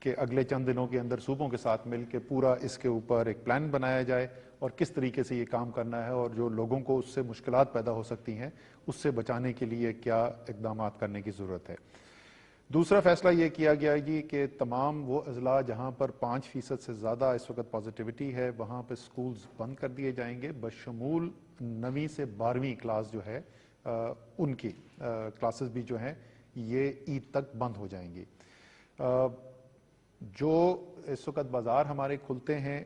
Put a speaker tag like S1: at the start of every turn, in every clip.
S1: کہ اگلے چند دنوں کے اندر صوبوں کے ساتھ مل کے پورا اس کے اوپر ایک پلان بنایا جائے اور کس طریقے سے یہ کام کرنا ہے اور جو لوگوں کو اس سے مشکلات پیدا ہو سکتی ہیں اس سے بچانے کے لیے کیا اقدامات کرنے کی ضرورت ہے۔ دوسرا فیصلہ یہ کیا گیا جی کہ تمام وہ اضلاع جہاں پر 5% سے زیادہ اس وقت پازیٹیوٹی ہے وہاں پہ سکولز بند کر دیے جائیں گے، بشمول 9ویں سے 12ویں کلاس جو ہے ان کی کلاسز بھی جو ہیں یہ عید تک بند ہو جائیں گی۔ جو اس وقت بازار ہمارے کھلتے ہیں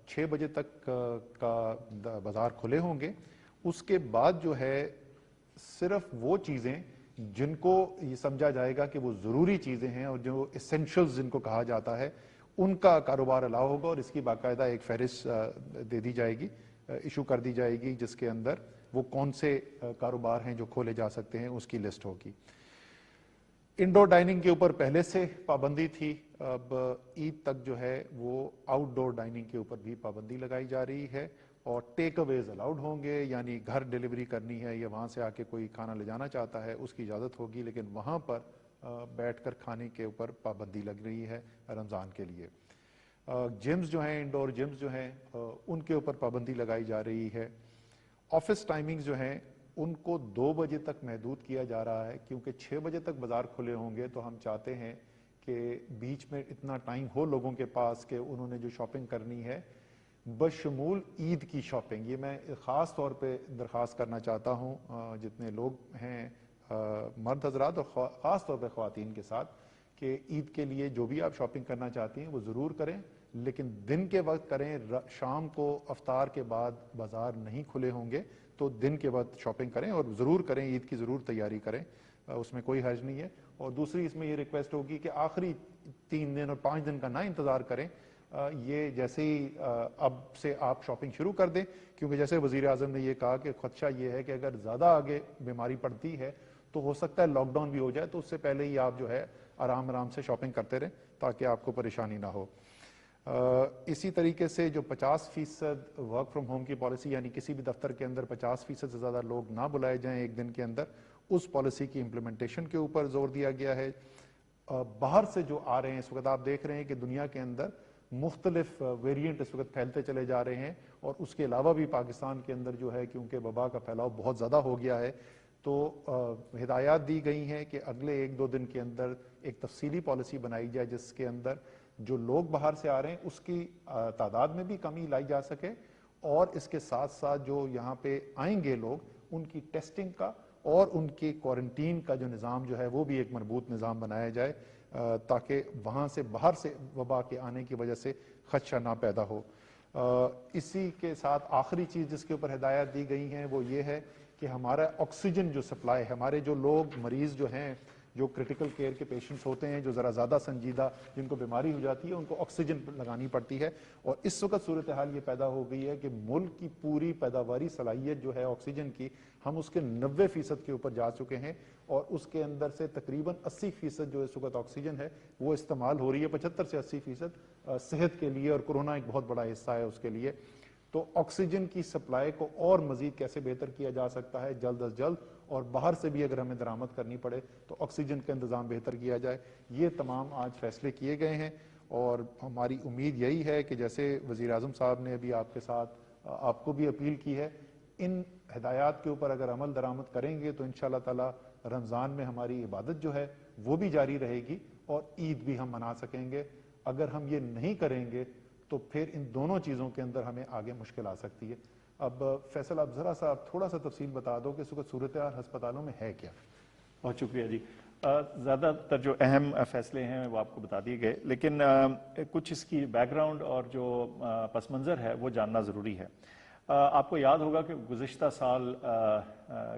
S1: 6 بجے تک کا بازار کھلے ہوں گے، اس کے بعد جو ہے صرف وہ چیزیں جن کو یہ سمجھا جائے گا کہ وہ ضروری چیزیں ہیں اور جو اسینشلز جن کو کہا جاتا ہے ان کا کاروبار الاؤ ہوگا، اور اس کی باقاعدہ ایک فہرست دے دی جائے گی، ایشو کر دی جائے گی، جس کے اندر وہ کون سے کاروبار ہیں جو کھولے جا سکتے ہیں اس کی لسٹ ہوگی۔ انڈور ڈائننگ کے اوپر پہلے سے پابندی تھی، اب عید تک جو ہے وہ آؤٹ ڈور ڈائننگ کے اوپر بھی پابندی لگائی جا رہی ہے، اور ٹیک اویز الاؤڈ ہوں گے، یعنی گھر ڈیلیوری کرنی ہے یا وہاں سے آ کے کوئی کھانا لے جانا چاہتا ہے اس کی اجازت ہوگی، لیکن وہاں پر بیٹھ کر کھانے کے اوپر پابندی لگ رہی ہے رمضان کے لیے۔ جمز جو ہیں، انڈور جمز جو ہیں ان کے اوپر پابندی لگائی جا رہی ہے۔ آفس ٹائمنگ جو ہیں ان کو 2 بجے تک محدود کیا جا رہا ہے، کیونکہ 6 بجے تک بازار کھلے ہوں گے تو ہم چاہتے ہیں کہ بیچ میں اتنا ٹائم ہو لوگوں کے پاس کہ انہوں نے جو شاپنگ کرنی ہے بشمول عید کی شاپنگ، یہ میں خاص طور پہ درخواست کرنا چاہتا ہوں جتنے لوگ ہیں مرد حضرات اور خاص طور پہ خواتین کے ساتھ، کہ عید کے لیے جو بھی آپ شاپنگ کرنا چاہتی ہیں وہ ضرور کریں، لیکن دن کے وقت کریں، شام کو افطار کے بعد بازار نہیں کھلے ہوں گے تو دن کے وقت شاپنگ کریں اور ضرور کریں، عید کی ضرور تیاری کریں، اس میں کوئی حرج نہیں ہے۔ اور دوسری اس میں یہ ریکویسٹ ہوگی کہ آخری 3 دن اور 5 دن کا نہ انتظار کریں، یہ جیسے ہی اب سے آپ شاپنگ شروع کر دیں، کیونکہ جیسے وزیر اعظم نے یہ کہا کہ خدشہ یہ ہے کہ اگر زیادہ آگے بیماری پڑتی ہے تو ہو سکتا ہے لاک ڈاؤن بھی ہو جائے، تو اس سے پہلے ہی آپ جو ہے آرام سے شاپنگ کرتے رہیں تاکہ آپ کو پریشانی نہ ہو۔ اسی طریقے سے جو 50% ورک فرام ہوم کی پالیسی، یعنی کسی بھی دفتر کے اندر 50% سے زیادہ لوگ نہ بلائے جائیں ایک دن کے اندر، اس پالیسی کی امپلیمنٹیشن کے اوپر زور دیا گیا ہے۔ باہر سے جو آ رہے ہیں اس وقت آپ دیکھ رہے ہیں کہ دنیا کے اندر مختلف ویریئنٹ اس وقت پھیلتے چلے جا رہے ہیں، اور اس کے علاوہ بھی پاکستان کے اندر جو ہے کیونکہ وبا کا پھیلاؤ بہت زیادہ ہو گیا ہے، تو ہدایات دی گئی ہیں کہ اگلے 1-2 دن کے اندر ایک تفصیلی پالیسی بنائی جائے جس کے اندر جو لوگ باہر سے آ رہے ہیں اس کی تعداد میں بھی کمی لائی جا سکے، اور اس کے ساتھ ساتھ جو یہاں پہ آئیں گے لوگ ان کی ٹیسٹنگ کا اور ان کی کوارنٹین کا جو نظام جو ہے وہ بھی ایک مربوط نظام بنایا جائے تاکہ وہاں سے باہر سے وبا کے آنے کی وجہ سے خدشہ نہ پیدا ہو۔ اسی کے ساتھ آخری چیز جس کے اوپر ہدایات دی گئی ہیں وہ یہ ہے کہ ہمارا آکسیجن جو سپلائی ہے، ہمارے جو لوگ مریض جو ہیں جو کرٹیکل کیئر کے پیشنٹس ہوتے ہیں جو ذرا زیادہ سنجیدہ جن کو بیماری ہو جاتی ہے ان کو آکسیجن لگانی پڑتی ہے، اور اس وقت صورتحال یہ پیدا ہو گئی ہے کہ ملک کی پوری پیداواری صلاحیت جو ہے آکسیجن کی ہم اس کے 90% کے اوپر جا چکے ہیں، اور اس کے اندر سے تقریباً 80% جو اس وقت آکسیجن ہے وہ استعمال ہو رہی ہے، 75 سے 80% صحت کے لیے، اور کورونا ایک بہت بڑا حصہ ہے اس کے لیے۔ تو آکسیجن کی سپلائی کو اور مزید کیسے بہتر کیا جا سکتا ہے جلد از جلد، اور باہر سے بھی اگر ہمیں درآمد کرنی پڑے تو آکسیجن کا انتظام بہتر کیا جائے، یہ تمام آج فیصلے کیے گئے ہیں۔ اور ہماری امید یہی ہے کہ جیسے وزیر اعظم صاحب نے ابھی آپ کے ساتھ آپ کو بھی اپیل کی ہے، ان ہدایات کے اوپر اگر عمل درآمد کریں گے تو انشاءاللہ تعالی رمضان میں ہماری عبادت جو ہے وہ بھی جاری رہے گی اور عید بھی ہم منا سکیں گے۔ اگر ہم یہ نہیں کریں گے تو پھر ان دونوں چیزوں کے اندر ہمیں آگے مشکل آ سکتی ہے۔ اب فیصل آپ ذرا سا تھوڑا سا تفصیل بتا دو کہ اس وقت صورتحال ہسپتالوں میں ہے کیا؟
S2: بہت شکریہ جی۔ زیادہ تر جو اہم فیصلے ہیں وہ آپ کو بتا دیے گئے، لیکن کچھ اس کی بیک گراؤنڈ اور جو پس منظر ہے وہ جاننا ضروری ہے۔ آپ کو یاد ہوگا کہ گزشتہ سال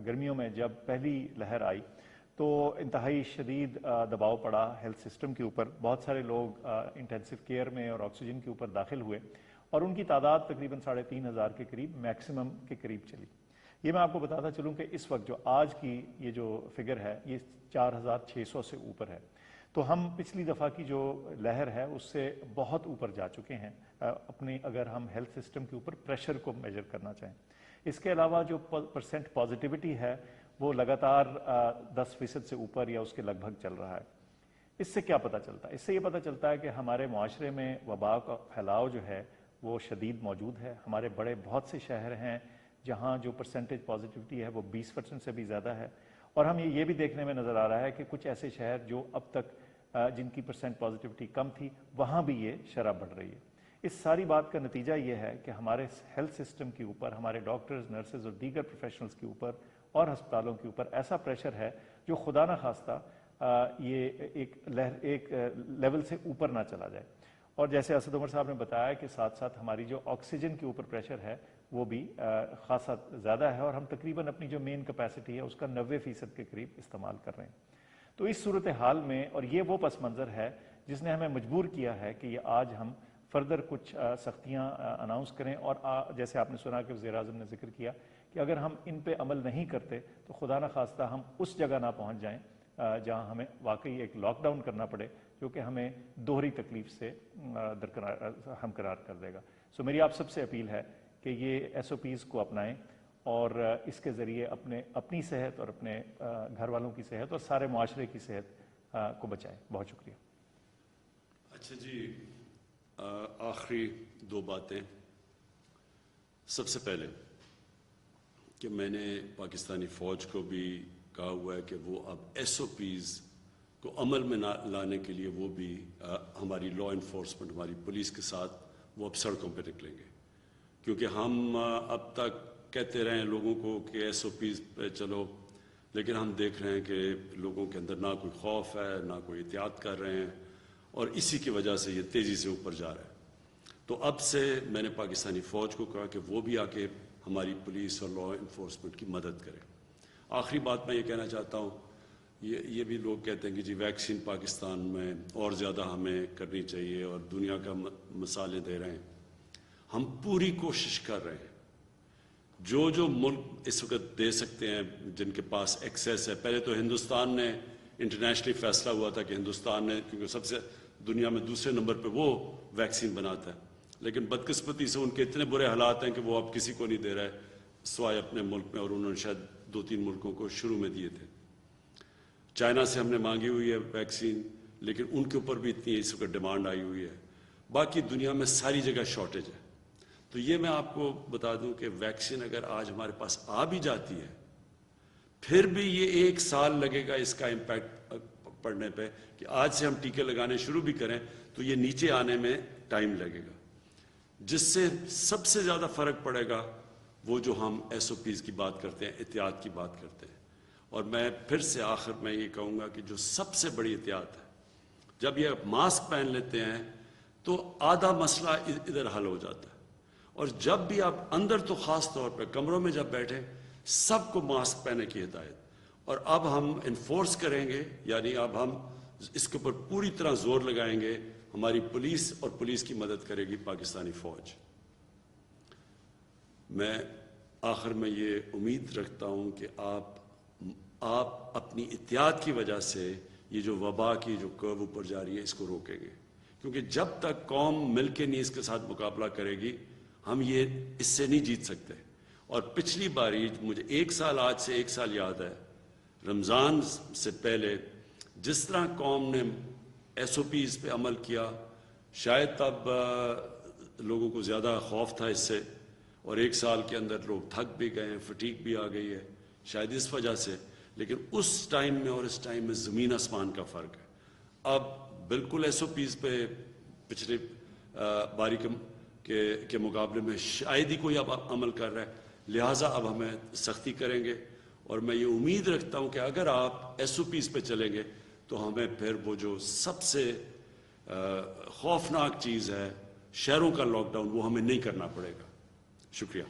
S2: گرمیوں میں جب پہلی لہر آئی تو انتہائی شدید دباؤ پڑا ہیلتھ سسٹم کے اوپر، بہت سارے لوگ انٹینسو کیئر میں اور آکسیجن کے اوپر داخل ہوئے، اور ان کی تعداد تقریباً 3500 کے قریب میکسیمم کے قریب چلی۔ یہ میں آپ کو بتاتا چلوں کہ اس وقت جو آج کی یہ جو فگر ہے یہ 4600 سے اوپر ہے، تو ہم پچھلی دفعہ کی جو لہر ہے اس سے بہت اوپر جا چکے ہیں اپنے، اگر ہم ہیلتھ سسٹم کے اوپر پریشر کو میجر کرنا چاہیں۔ اس کے علاوہ جو پرسنٹ پازیٹیوٹی ہے وہ لگاتار 10% سے اوپر یا اس کے لگ بھگ چل رہا ہے۔ اس سے کیا پتہ چلتا ہے؟ اس سے یہ پتہ چلتا ہے کہ ہمارے معاشرے میں وبا کا پھیلاؤ جو ہے وہ شدید موجود ہے. ہمارے بڑے بہت سے شہر ہیں جہاں جو پرسنٹیج پازیٹیوٹی ہے وہ 20% سے بھی زیادہ ہے, اور ہم یہ بھی دیکھنے میں نظر آ رہا ہے کہ کچھ ایسے شہر جو اب تک جن کی پرسنٹ پازیٹیوٹی کم تھی وہاں بھی یہ شرح بڑھ رہی ہے. اس ساری بات کا نتیجہ یہ ہے کہ ہمارے ہیلتھ سسٹم کے اوپر, ہمارے ڈاکٹرز, نرسز اور دیگر پروفیشنلز کے اوپر اور ہسپتالوں کے اوپر ایسا پریشر ہے جو خدا نہ خواستہ یہ ایک لیول سے اوپر نہ چلا جائے. اور جیسے اسد عمر صاحب نے بتایا کہ ساتھ ساتھ ہماری جو آکسیجن کے اوپر پریشر ہے وہ بھی خاصا زیادہ ہے, اور ہم تقریباً اپنی جو مین کیپیسٹی ہے اس کا 90% کے قریب استعمال کر رہے ہیں. تو اس صورتحال میں, اور یہ وہ پس منظر ہے جس نے ہمیں مجبور کیا ہے کہ یہ آج ہم فردر کچھ سختیاں اناؤنس کریں, اور جیسے آپ نے سنا کہ وزیر اعظم نے ذکر کیا کہ اگر ہم ان پہ عمل نہیں کرتے تو خدا نہ خواستہ ہم اس جگہ نہ پہنچ جائیں جہاں ہمیں واقعی ایک لاک ڈاؤن کرنا پڑے جو کہ ہمیں دوہری تکلیف سے ہمکنار کر دے گا. سو میری آپ سب سے اپیل ہے کہ یہ SOPs کو اپنائیں اور اس کے ذریعے اپنی صحت اور اپنے گھر والوں کی صحت اور سارے معاشرے کی صحت کو بچائیں. بہت شکریہ.
S3: اچھا جی, آخری 2 باتیں. سب سے پہلے کہ میں نے پاکستانی فوج کو بھی کہا ہوا ہے کہ وہ اب SOPs کو عمل میں لانے کے لیے وہ بھی ہماری لا انفورسمنٹ, ہماری پولیس کے ساتھ وہ اب سڑکوں پہ نکلیں گے, کیونکہ ہم اب تک کہتے رہے ہیں لوگوں کو کہ SOPs پہ چلو, لیکن ہم دیکھ رہے ہیں کہ لوگوں کے اندر نہ کوئی خوف ہے نہ کوئی احتیاط کر رہے ہیں, اور اسی کی وجہ سے یہ تیزی سے اوپر جا رہا ہے. تو اب سے میں نے پاکستانی فوج کو کہا کہ وہ بھی آ کے ہماری پولیس اور لا انفورسمنٹ کی مدد کرے. آخری بات میں یہ کہنا چاہتا ہوں, یہ بھی لوگ کہتے ہیں کہ جی ویکسین پاکستان میں اور زیادہ ہمیں کرنی چاہیے اور دنیا کا مثالیں دے رہے ہیں. ہم پوری کوشش کر رہے ہیں, جو ملک اس وقت دے سکتے ہیں جن کے پاس ایکسیس ہے. پہلے تو ہندوستان نے انٹرنیشنلی فیصلہ ہوا تھا کہ ہندوستان نے, کیونکہ سب سے دنیا میں دوسرے نمبر پہ وہ ویکسین بناتا ہے, لیکن بدقسمتی سے ان کے اتنے برے حالات ہیں کہ وہ اب کسی کو نہیں دے رہا ہے سوائے اپنے ملک میں, اور انہوں نے شاید 2-3 ملکوں کو شروع میں دیے تھے. چائنا سے ہم نے مانگی ہوئی ہے ویکسین, لیکن ان کے اوپر بھی اتنی اس وقت ڈیمانڈ آئی ہوئی ہے. باقی دنیا میں ساری جگہ شارٹیج ہے. تو یہ میں آپ کو بتا دوں کہ ویکسین اگر آج ہمارے پاس آ بھی جاتی ہے پھر بھی یہ 1 سال لگے گا اس کا امپیکٹ پڑنے پہ, کہ آج سے ہم ٹیکے لگانے شروع بھی کریں تو یہ نیچے آنے میں ٹائم لگے گا. جس سے سب سے زیادہ فرق پڑے گا وہ جو ہم SOPs کی بات کرتے ہیں, احتیاط کی بات کرتے ہیں. اور میں پھر سے آخر میں یہ کہوں گا کہ جو سب سے بڑی احتیاط ہے, جب یہ ماسک پہن لیتے ہیں تو آدھا مسئلہ ادھر حل ہو جاتا ہے. اور جب بھی آپ اندر, تو خاص طور پہ کمروں میں جب بیٹھے, سب کو ماسک پہننے کی ہدایت. اور اب ہم انفورس کریں گے, یعنی اب ہم اس کے اوپر پوری طرح زور لگائیں گے. ہماری پولیس اور پولیس کی مدد کرے گی پاکستانی فوج. میں آخر میں یہ امید رکھتا ہوں کہ آپ اپنی احتیاط کی وجہ سے یہ جو وبا کی جو کرو اوپر جا رہی ہے اس کو روکیں گے, کیونکہ جب تک قوم مل کے نہیں اس کے ساتھ مقابلہ کرے گی ہم یہ اس سے نہیں جیت سکتے. اور پچھلی باری مجھے 1 سال, آج سے 1 سال یاد ہے, رمضان سے پہلے جس طرح قوم نے SOPs پہ عمل کیا, شاید تب لوگوں کو زیادہ خوف تھا اس سے, اور 1 سال کے اندر لوگ تھک بھی گئے ہیں, فٹیگ بھی آ گئی ہے شاید اس وجہ سے. لیکن اس ٹائم میں اور اس ٹائم میں زمین آسمان کا فرق ہے. اب بالکل SOPs پہ پچھلے باری کے مقابلے میں شاید ہی کوئی اب عمل کر رہا ہے, لہٰذا اب ہمیں سختی کریں گے. اور میں یہ امید رکھتا ہوں کہ اگر آپ SOPs پہ چلیں گے تو ہمیں پھر وہ جو سب سے خوفناک چیز ہے شہروں کا لاک ڈاؤن, وہ ہمیں نہیں کرنا پڑے گا. شکریہ.